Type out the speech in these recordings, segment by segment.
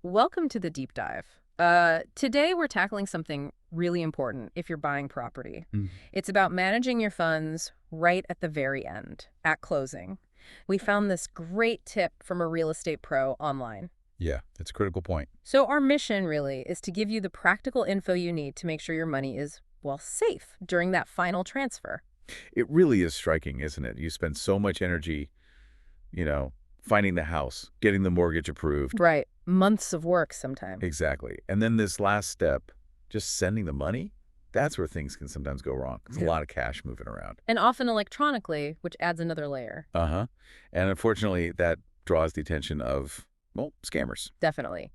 Welcome to the deep dive. Today we're tackling something really important if you're buying property. Mm. It's about managing your funds right at the very end, at closing. We found this great tip from a real estate pro online. Yeah, it's a critical point. So our mission really is to give you the practical info you need to make sure your money is, well, safe during that final transfer. It really is striking, isn't it? You spend so much energy, finding the house, getting the mortgage approved. Right. Months of work sometimes. Exactly. And then this last step, just sending the money, that's where things can sometimes go wrong. It's a Yeah. lot of cash moving around. And often electronically, which adds another layer. Uh-huh. And unfortunately, that draws the attention of, well, scammers. Definitely.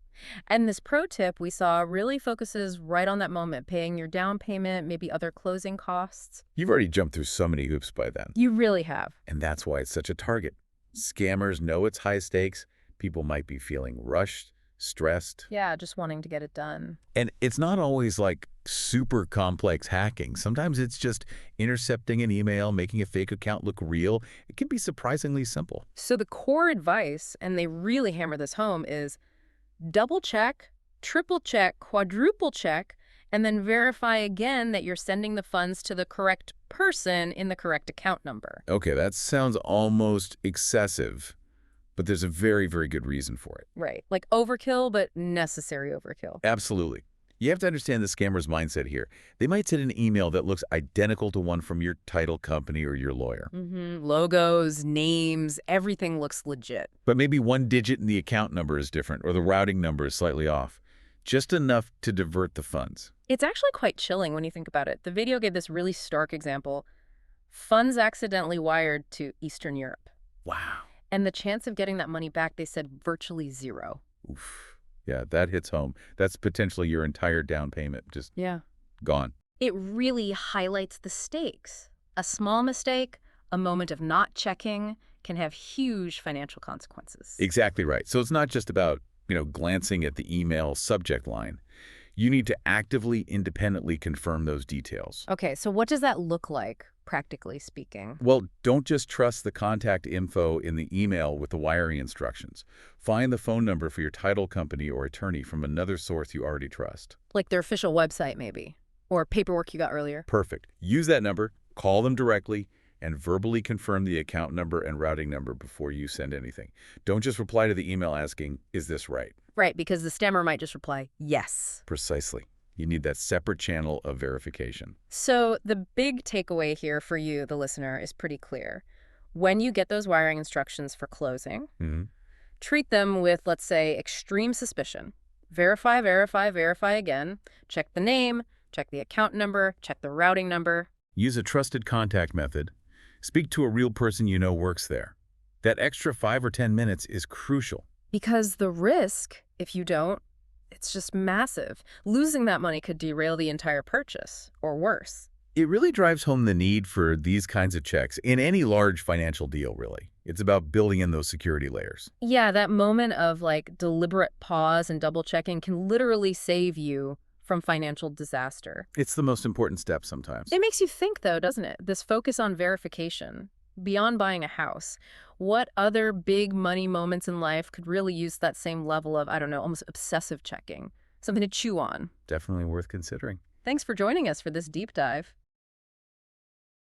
And this pro tip we saw really focuses right on that moment, paying your down payment, maybe other closing costs. You've already jumped through so many hoops by then. You really have. And that's why it's such a target. Scammers know it's high stakes. People might be feeling rushed, stressed. Yeah, just wanting to get it done. And it's not always like super complex hacking. Sometimes it's just intercepting an email, making a fake account look real. It can be surprisingly simple. So the core advice, and they really hammer this home, is double check, triple check, quadruple check, and then verify again that you're sending the funds to the correct person in the correct account number. Okay, that sounds almost excessive, but there's a very, very good reason for it. Right. Like overkill, but necessary overkill. Absolutely. You have to understand the scammer's mindset here. They might send an email that looks identical to one from your title company or your lawyer. Logos, names, everything looks legit. But maybe one digit in the account number is different or the routing number is slightly off. Just enough to divert the funds. It's actually quite chilling when you think about it. The video gave this really stark example. Funds accidentally wired to Eastern Europe. Wow. And the chance of getting that money back, they said virtually zero. Oof. Yeah, that hits home. That's potentially your entire down payment just Yeah. gone. It really highlights the stakes. A small mistake, a moment of not checking, can have huge financial consequences. Exactly right. So it's not just about, glancing at the email subject line. You need to actively, independently confirm those details. Okay, so what does that look like, practically speaking? Well, don't just trust the contact info in the email with the wiring instructions. Find the phone number for your title company or attorney from another source you already trust. Like their official website, maybe, or paperwork you got earlier. Perfect. Use that number, call them directly, and verbally confirm the account number and routing number before you send anything. Don't just reply to the email asking, is this right? Right, because the scammer might just reply, yes. Precisely. You need that separate channel of verification. So the big takeaway here for you, the listener, is pretty clear. When you get those wiring instructions for closing, treat them with, let's say, extreme suspicion. Verify, verify, verify again. Check the name, check the account number, check the routing number. Use a trusted contact method. Speak to a real person you know works there. That extra 5 or 10 minutes is crucial. Because the risk, if you don't, it's just massive. Losing that money could derail the entire purchase, or worse. It really drives home the need for these kinds of checks in any large financial deal, really. It's about building in those security layers. Yeah, that moment of deliberate pause and double checking can literally save you from financial disaster. It's the most important step sometimes. It makes you think, though, doesn't it? This focus on verification, beyond buying a house. What other big money moments in life could really use that same level of, I don't know, almost obsessive checking? Something to chew on. Definitely worth considering. Thanks for joining us for this deep dive.